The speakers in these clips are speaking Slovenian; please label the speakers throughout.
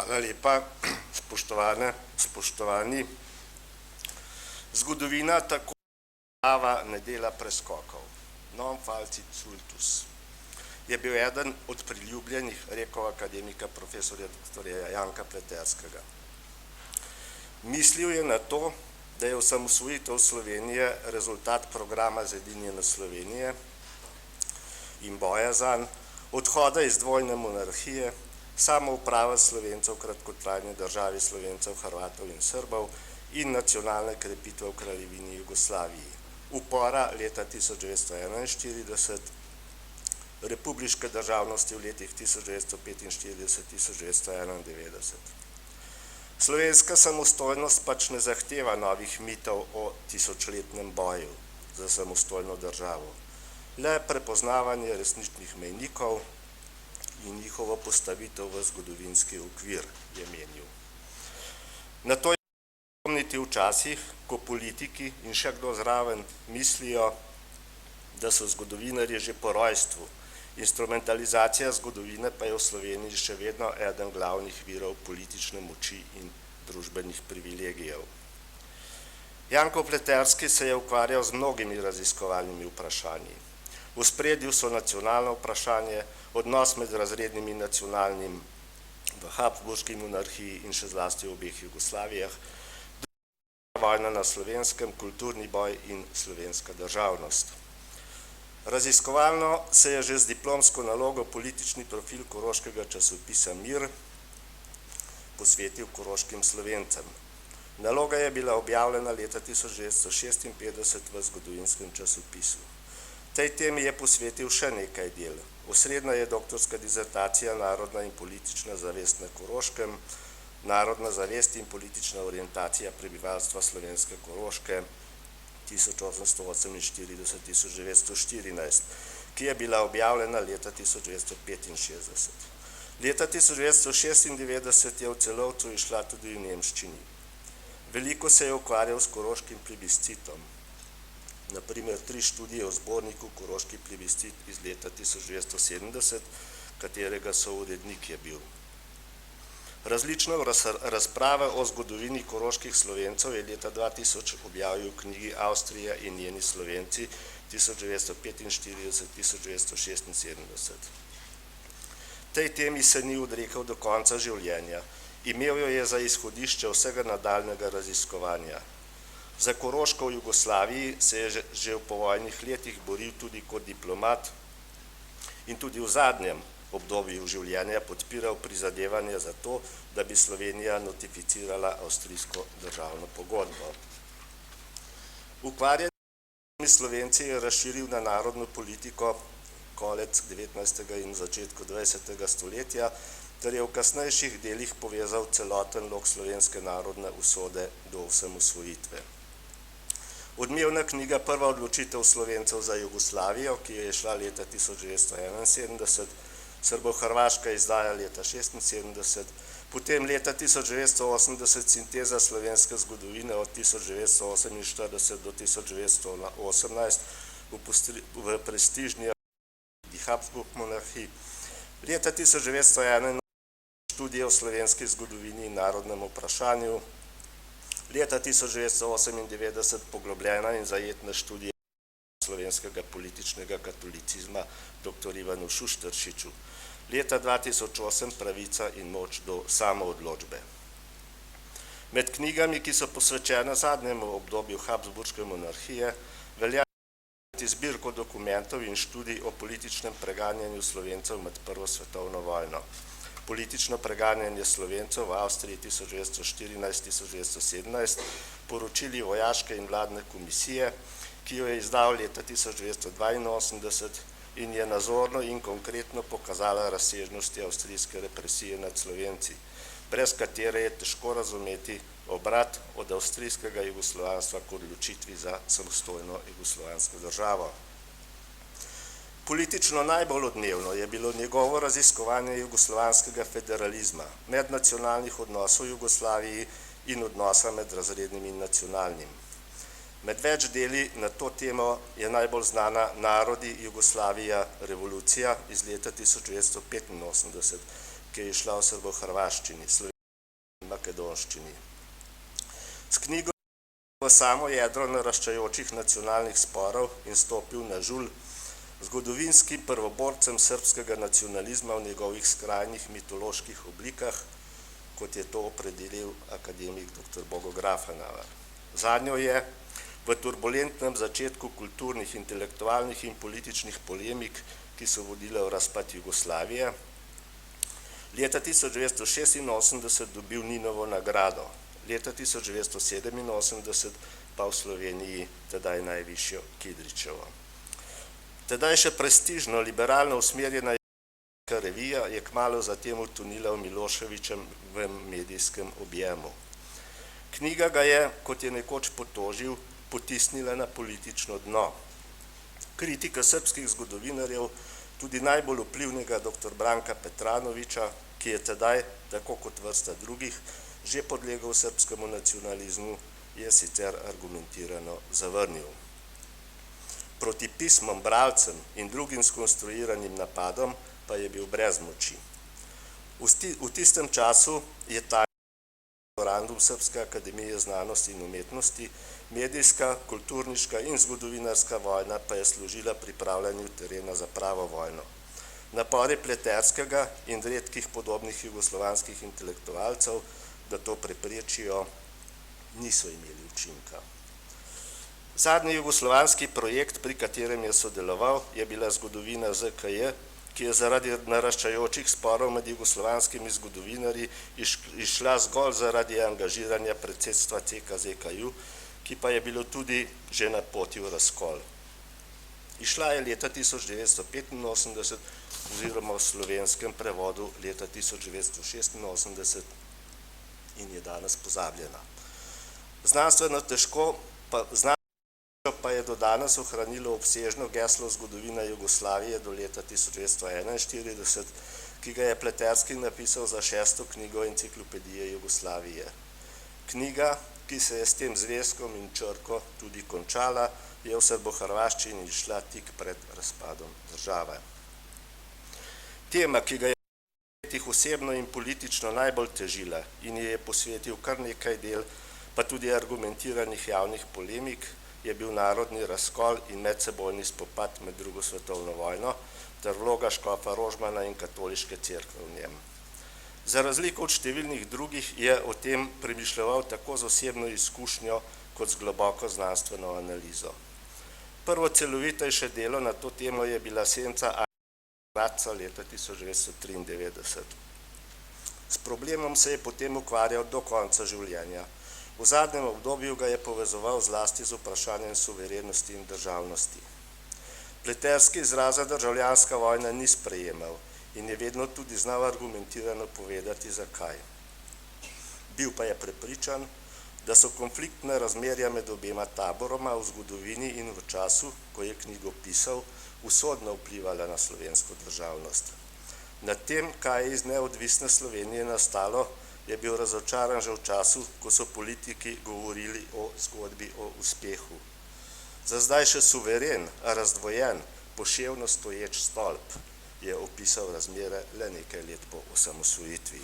Speaker 1: Hvala lepa, spoštovani. Zgodovina tako ne dela preskokov. Non falcit sultus je bil eden od priljubljenih rekov akademika profesorja dr. Janka Pleterskega. Mislil je na to, da je osamosvojitev Slovenije rezultat programa Zedinjene Slovenije in boja zanj, odhoda iz dvojne monarhije, samouprava Slovencev v kratkotrajni državi Slovencev, Hrvatov in Srbov in nacionalne krepitve v Kraljevini Jugoslaviji, upora leta 1941, republiške državnosti v letih 1945-1991. Slovenska samostojnost pač ne zahteva novih mitov o tisočletnem boju za samostojno državo, le prepoznavanje resničnih mejnikov in njihovo postavitev v zgodovinski okvir, je menil. Na to je spomniti včasih, ko politiki in še kdo zraven mislijo, da so zgodovinarji že po rojstvu, instrumentalizacija zgodovine pa je v Sloveniji še vedno eden glavnih virov politične moči in družbenih privilegijev. Janko Pleterski se je ukvarjal z mnogimi raziskovalnimi vprašanji. V ospredju so nacionalno vprašanje, odnos med razrednim in nacionalnim v Habsburški monarhiji in še zlasti v obeh Jugoslavijah, druga vojna na Slovenskem, kulturni boj in slovenska državnost. Raziskovalno se je že z diplomsko nalogo politični profil koroškega časopisa Mir posvetil koroškim Slovencem. Naloga je bila objavljena leta 1956 v zgodovinskem časopisu. Tej temi je posvetil še nekaj del. Osrednja je doktorska dizertacija Narodna in politična zavest na Koroškem, Narodna zavest in politična orientacija prebivalstva slovenske Koroške 1848-1914, ki je bila objavljena leta 1965. Leta 1996 je v celovcu izšla tudi v nemščini. Veliko se je ukvarjal s koroškim plebiscitom. Na primer 3 študije o zborniku Koroški plebiscit iz leta 1970, katerega sourednik je bil. Različne razprave o zgodovini koroških Slovencev je leta 2000 objavil v knjigi Avstrija in njeni Slovenci 1945-1976. Tej temi se ni odrekel do konca življenja. Imel jo je za izhodišče vsega nadaljnega raziskovanja. Za Koroško v Jugoslaviji se je že v povojnih letih boril tudi kot diplomat in tudi v zadnjem obdobju življenja podpiral prizadevanje za to, da bi Slovenija notificirala avstrijsko državno pogodbo. Ukvarjanje s Slovenci je razširil na narodno politiko konec 19. in začetku 20. stoletja, ter je v kasnejših delih povezal celoten lok slovenske narodne usode do osamosvojitve. Odmevna knjiga Prva odločitev Slovencev za Jugoslavijo, ki je šla leta 1971, Srbo-Hrvaška izdaja leta 1976, potem leta 1980 Sinteza slovenske zgodovine od 1948 do 1918 v prestižni Habsburg monarhiji, leta 1991 študije o slovenski zgodovini in narodnem vprašanju, leta 1998 poglobljena in zajetna študija slovenskega političnega katolicizma dr. Ivanu Šušteršiču, leta 2008 Pravica in moč do samoodločbe. Med knjigami, ki so posvečene zadnjemu obdobju Habsburške monarhije, velja zbirko dokumentov in študij o političnem preganjanju Slovencev med Prvo svetovno vojno. Politično preganjanje Slovencev v Avstriji 1914-1917, poročili vojaške in vladne komisije, ki jo je izdal leta 1982 in je nazorno in konkretno pokazala razsežnosti avstrijske represije nad Slovenci, brez katere je težko razumeti obrat od avstrijskega jugoslovanstva k odločitvi za samostojno jugoslovansko državo. Politično najbolj odmevno je bilo njegovo raziskovanje jugoslovanskega federalizma, mednacionalnih odnosov v Jugoslaviji in odnosa med razrednim in nacionalnim. Med več deli na to temo je najbolj znana Narodi Jugoslavija revolucija iz leta 1985, ki je išla v srbo-hrvaščini. makedonščini. S knjigo v samo jedro naraščajočih nacionalnih sporov in stopil na žulj zgodovinskim prvoborcem srbskega nacionalizma v njegovih skrajnih mitoloških oblikah, kot je to opredelil akademik dr. Bogo Grafenavar. Zadnjo je v turbulentnem začetku kulturnih, intelektualnih in političnih polemik, ki so vodile v razpad Jugoslavije, leta 1986 dobil Ninovo nagrado, leta 1987 pa v Sloveniji tedaj najvišjo Kidričevo. Tedaj še prestižno liberalno usmerjena revija je kmalu zatem utonila v Miloševićevem medijskem objemu. Knjiga ga je, kot je nekoč potožil, potisnila na politično dno. Kritika srbskih zgodovinarjev, tudi najbolj vplivnega dr. Branka Petranovića, ki je tedaj, tako kot vrsta drugih, že podlegel srbskemu nacionalizmu, je sicer argumentirano zavrnil. Proti pismom, bralcem in drugim skonstruiranim napadom pa je bil brez moči. V tistem času je memorandum Srpske akademije znanosti in umetnosti, medijska, kulturniška in zgodovinarska vojna pa je služila pripravljanju terena za pravo vojno. Napori Pleterskega in redkih podobnih jugoslovanskih intelektualcev, da to preprečijo, niso imeli učinka. Zadnji jugoslovanski projekt, pri katerem je sodeloval, je bila zgodovina ZKJ, ki je zaradi naraščajočih sporov med jugoslovanskimi zgodovinarji išla zgolj zaradi angažiranja predsedstva CKZKJ, ki pa je bilo tudi že na poti v razkol. Išla je leta 1985 oziroma v slovenskem prevodu leta 1986 in je danes pozabljena. Znanstveno težko pa je do danes ohranilo obsežno geslo zgodovina Jugoslavije do leta 1941, ki ga je Pleterski napisal za 6. knjigo Enciklopedije Jugoslavije. Knjiga, ki se je s tem zvezkom in črko tudi končala, je v srbohrvaščini išla tik pred razpadom države. Tema, ki ga je osebno in politično najbolj težila in je posvetil kar nekaj del, pa tudi argumentiranih javnih polemik, je bil narodni razkol in medsebojni spopad med drugo svetovno vojno ter vloga škofa Rožmana in katoliške cerkve v njem. Za razliko od številnih drugih je o tem premišljeval tako z osebno izkušnjo kot z globoko znanstveno analizo. Prvo celovitejše delo na to temo je bila Senca Gradca leta 1993. S problemom se je potem ukvarjal do konca življenja. V zadnjem obdobju ga je povezoval zlasti z vprašanjem suverenosti in državnosti. Pleterski izraza državljanska vojna ni sprejemal in je vedno tudi znal argumentirano povedati, zakaj. Bil pa je prepričan, da so konfliktna razmerja med obema taboroma v zgodovini in v času, ko je knjigo pisal, usodno vplivala na slovensko državnost. Nad tem, kaj je iz neodvisne Slovenije nastalo, je bil razočaran že v času, ko so politiki govorili o zgodbi o uspehu. Za zdaj še suveren, a razdvojen, poševno stoječ stolp je opisal razmere le nekaj let po osamosvojitvi.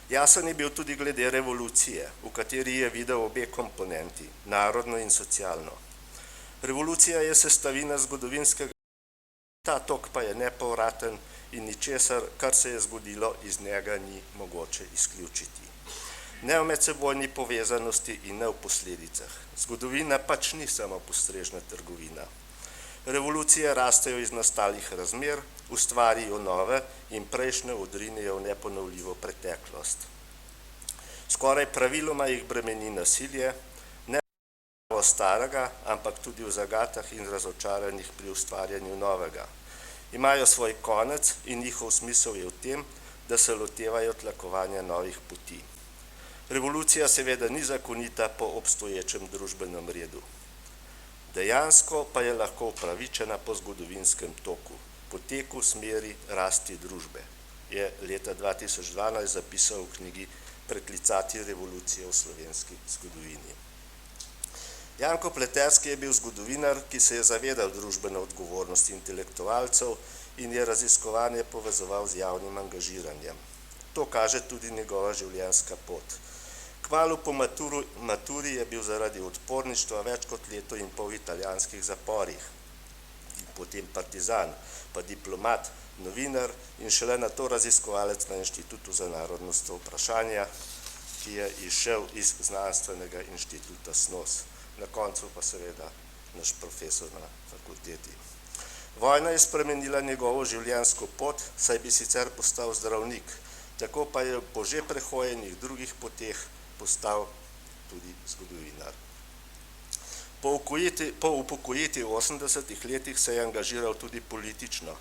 Speaker 1: Jasen je bil tudi glede revolucije, v kateri je videl obe komponenti, narodno in socialno. Revolucija je sestavina zgodovinskega, ta tok pa je nepovraten in ničesar, kar se je zgodilo, iz njega ni mogoče izključiti. Ne v medsebojni povezanosti in ne v posledicah. Zgodovina pač ni samo postrežna trgovina. Revolucije rastejo iz nastalih razmer, ustvarijo nove in prejšnje odrinejo v neponovljivo preteklost. Skoraj praviloma jih bremeni nasilje, ne samo starega, ampak tudi v zagatah in razočaranjih pri ustvarjanju novega. Imajo svoj konec in njihov smisel je v tem, da se lotevajo tlakovanja novih poti. Revolucija seveda ni zakonita po obstoječem družbenem redu. Dejansko pa je lahko upravičena po zgodovinskem toku, poteku, smeri, rasti družbe, je leta 2012 zapisal v knjigi Preklicati revolucije v slovenski zgodovini. Janko Pleterski je bil zgodovinar, ki se je zavedal družbene odgovornosti intelektualcev in je raziskovanje povezoval z javnim angažiranjem. to kaže tudi njegova življenjska pot. Kmalu po maturi je bil zaradi odporništva več kot leto in pol v italijanskih zaporih. In potem partizan, pa diplomat, novinar in šele nato raziskovalec na Inštitutu za narodnostna vprašanja, ki je izšel iz znanstvenega inštituta SNOS. Na koncu pa seveda naš profesor na fakulteti. Vojna je spremenila njegovo življenjsko pot, saj bi sicer postal zdravnik, tako pa je po že prehojenih drugih poteh postal tudi zgodovinar. Po upokojitvi v 80-ih letih se je angažiral tudi politično,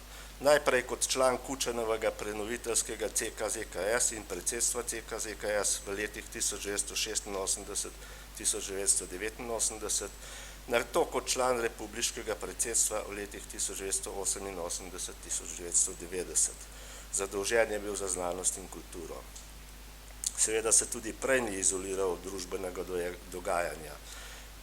Speaker 1: najprej kot član Kučanovega prenoviteljskega CK-ZKS in predsedstva CK-ZKS v letih 1986-1989, nato kot član republiškega predsedstva v letih 1988-1990. Zadolžen je bil za znanost in kulturo. Seveda se tudi prej ni izoliral od družbenega dogajanja.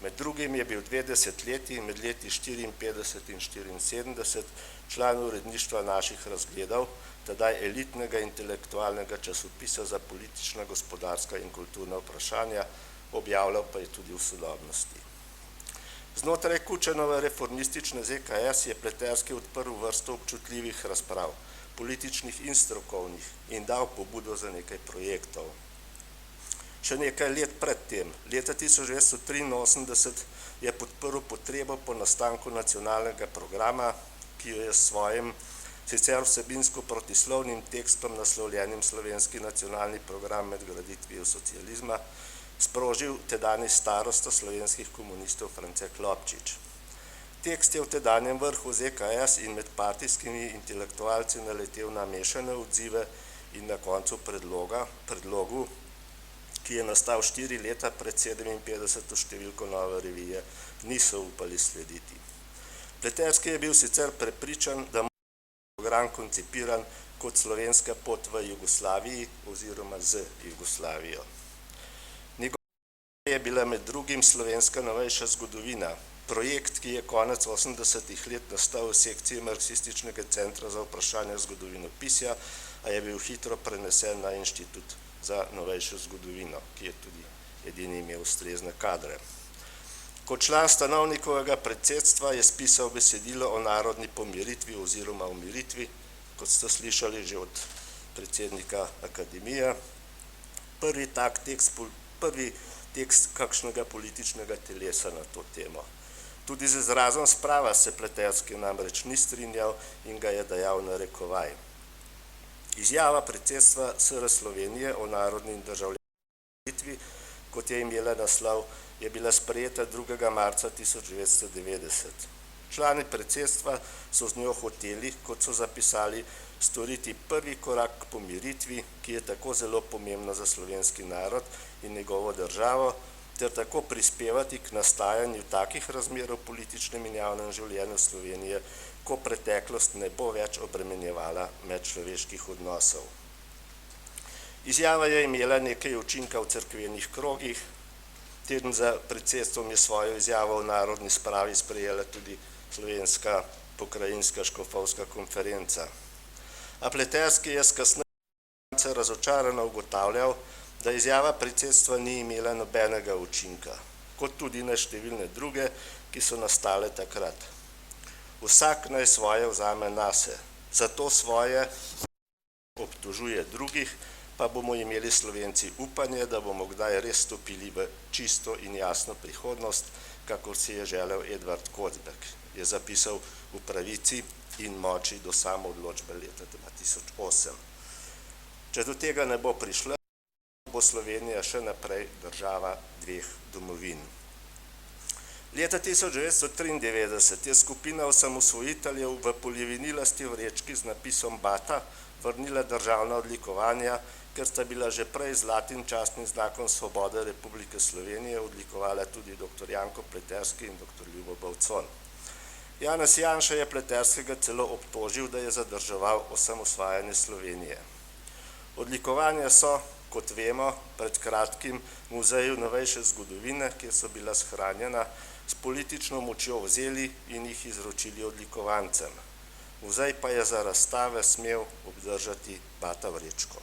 Speaker 1: Med drugim je bil 2 desetletji, med leti 1954 in 1974, član uredništva Naših razgledov, tedaj elitnega intelektualnega časopisa za politična, gospodarska in kulturna vprašanja, objavljal pa je tudi v Sodobnosti. Znotraj Kučanove reformistične ZKS je Pleterski odprl vrsto občutljivih razprav, političnih in strokovnih, in dal pobudo za nekaj projektov. Še nekaj let pred tem, leta 1983, je podprl potrebo po nastanku nacionalnega programa, ki jo je s svojim sicer vsebinsko protislovnim tekstom naslovljenim Slovenski nacionalni program med graditvijo socializma sprožil tedanji starosta slovenskih komunistov France Klopčič. Tekst je v tedanjem vrhu ZKS in med partijskimi intelektualci naletel na mešane odzive in na koncu predlogu, ki je nastal 4 leta pred 57. številko Nove revije, niso upali slediti. Pleterski je bil sicer prepričan, da mora biti program koncipiran kot slovenska pot v Jugoslaviji oziroma z Jugoslavijo. Njegova je bila med drugim slovenska novejša zgodovina, projekt, ki je konec 80-ih let nastal v sekciji Marksističnega centra za vprašanja zgodovinopisja, a je bil hitro prenesen na Inštitut za novejšo zgodovino, ki je tudi edini imel ustrezne kadre. Kot član stanovnikovega predsedstva je spisal besedilo o narodni pomiritvi oziroma umiritvi, kot ste slišali že od predsednika akademije, prvi tekst kakšnega političnega telesa na to temo. Tudi z izrazom sprava se Pleterski namreč ni strinjal in ga je dajal narekovaj. Izjava predsedstva SR Slovenije o narodni in državljanski pomiritvi, kot je imela naslov, je bila sprejeta 2. marca 1990. Člani predsedstva so z njo hoteli, kot so zapisali, storiti prvi korak k pomiritvi, ki je tako zelo pomembna za slovenski narod in njegovo državo, ter tako prispevati k nastajanju takih razmer v političnem in javnem življenju Slovenije, ko preteklost ne bo več obremenjevala medčloveških odnosov. Izjava je imela nekaj učinka v cerkvenih krogih. Teden za predsedstvom je svojo izjavo o narodni spravi sprejela tudi Slovenska pokrajinska škofovska konferenca. A Pleterski je kasneje razočarano ugotavljal, da izjava predsedstva ni imela nobenega učinka, kot tudi na številne druge, ki so nastale takrat. Vsak naj svoje vzame nase, zato svoje obtožuje drugih, pa bomo imeli Slovenci upanje, da bomo kdaj res stopili v čisto in jasno prihodnost, kakor si je želel Edvard Kozberg, je zapisal v Pravici in moči do samoodločbe leta 2008. Če do tega ne bo prišlo, bo Slovenija še naprej država dveh domovin. Leta 1993 je skupina osamosvojiteljev v polivinilasti vrečki z napisom Bata vrnila državna odlikovanja, ker sta bila že prej zlatim častnim znakom svobode Republike Slovenije odlikovala tudi dr. Janko Pleterski in dr. Ljubo Bavcon. Janez Janša je Pleterskega celo obtožil, da je zadrževal osamosvajanje Slovenije. Odlikovanja so, kot vemo, pred kratkim v Muzeju novejše zgodovine, kjer so bila shranjena, s politično močjo vzeli in jih izročili odlikovancem. Muzej pa je za razstave smel obdržati Bata vrečko.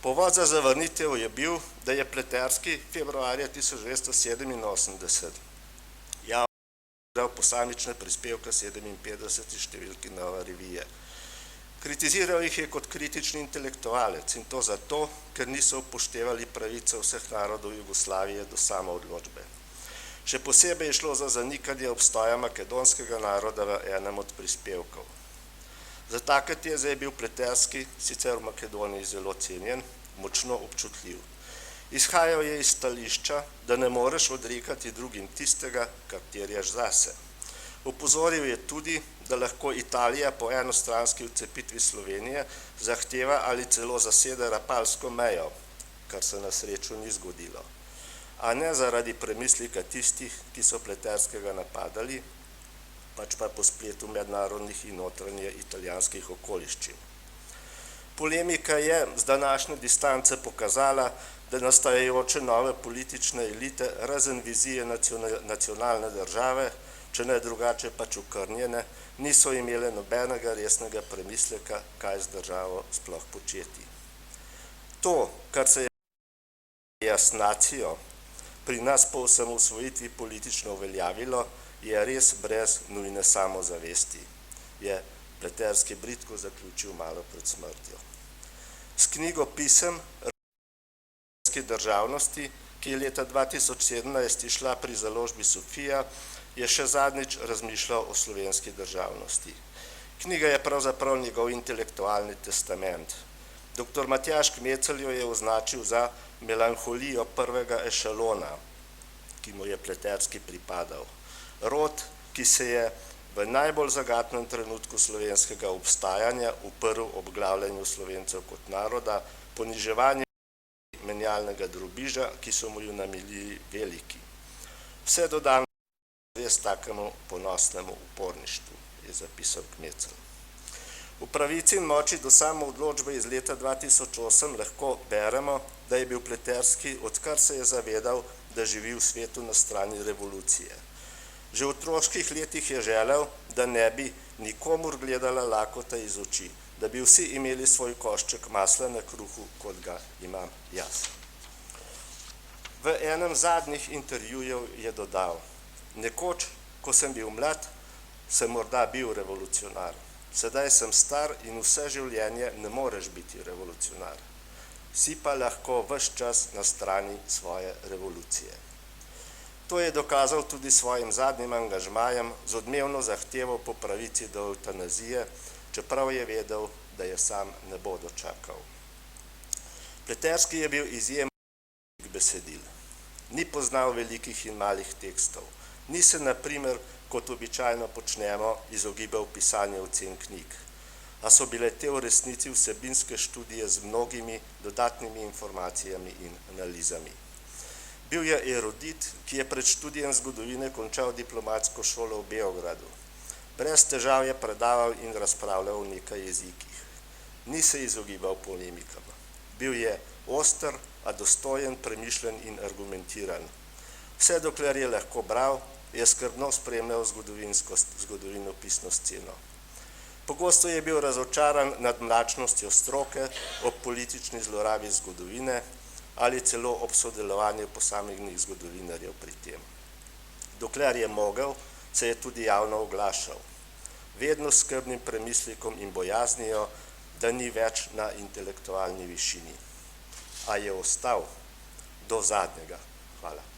Speaker 1: Povod za zavrnitev je bil, da je Pleterski februarja 1987 javno dal posamične prispevke 57. številki Nove revije. Kritiziral jih je kot kritični intelektualec in to zato, ker niso upoštevali pravice vseh narodov Jugoslavije do samoodločbe. Še posebej je šlo za zanikanje obstoja makedonskega naroda v enem od prispevkov. Za take teze je bil Pleterski, sicer v Makedoniji zelo cenjen, močno občutljiv. Izhajal je iz stališča, da ne moreš odrekati drugim tistega, kar terjaš zase. Opozoril je tudi, da lahko Italija po enostranski odcepitvi Slovenije zahteva ali celo zasede Rapalsko mejo, kar se na srečo ni zgodilo. A ne zaradi premislika tistih, ki so Pleterskega napadali, pač pa po spletu mednarodnih in notranje italijanskih okoliščin. Polemika je z današnje distance pokazala, da nastajajoče nove politične elite razen vizije nacionalne države, če ne drugače pač okrnjene, niso imele nobenega resnega premisleka, kaj z državo sploh početi. To, kar se je s nacijo pri nas po osamosvojitvi politično uveljavilo, je res brez nujne samozavesti, je Pleterski bridko zaključil malo pred smrtjo. S knjigo pisem državnosti, ki je leta 2017 išla pri založbi Sofija, je še zadnjič razmišljal o slovenski državnosti. Knjiga je pravzaprav njegov intelektualni testament. Dr. Matjaž Kmecelj jo je označil za melanholijo prvega ešalona, ki mu je Pleterski pripadal. Rod, ki se je v najbolj zagatnem trenutku slovenskega obstajanja uprl obglavljanju Slovencev kot naroda, poniževanju menjalnega drobiža, ki so mu jo namilili veliki. Vse do danes res takemu ponosnemu uporništvu, je zapisal Kmecelj. V pravici in moči do samoodločbe iz leta 2008 lahko beremo, da je bil Pleterski, odkar se je zavedal, da živi v svetu na strani revolucije. Že v otroških letih je želel, da ne bi nikomur gledala lakota iz oči, da bi vsi imeli svoj košček masla na kruhu, kot ga imam jaz. V enem zadnjih intervjujev je dodal: nekoč, ko sem bil mlad, sem morda bil revolucionar. Sedaj sem star in vse življenje ne moreš biti revolucionar. Si pa lahko ves čas na strani svoje revolucije. To je dokazal tudi svojim zadnjim angažmajem z odmevno zahtevo po pravici do evtanazije, čeprav je vedel, da je sam ne bo dočakal. Pleterski je bil izjemen besedil. Ni poznal velikih in malih tekstov. Ni se, na primer, kot običajno počnemo, izogibal pisanju ocen knjig. A so bile te v resnici vsebinske študije z mnogimi dodatnimi informacijami in analizami. Bil je erudit, ki je pred študijem zgodovine končal diplomatsko šolo v Beogradu. Brez težav je predaval in razpravljal v nekaj jezikih. Ni se izogibal polemikam. Bil je oster, a dostojen, premišljen in argumentiran. Vse dokler je lahko bral, je skrbno spremljal zgodovinopisno sceno. Pogosto je bil razočaran nad mlačnostjo stroke ob politični zlorabi zgodovine ali celo ob sodelovanju posameznih zgodovinarjev pri tem. Dokler je mogel, se je tudi javno oglašal. Vedno s skrbnim premislikom in bojaznijo, da ni več na intelektualni višini. A je ostal do zadnjega. Hvala.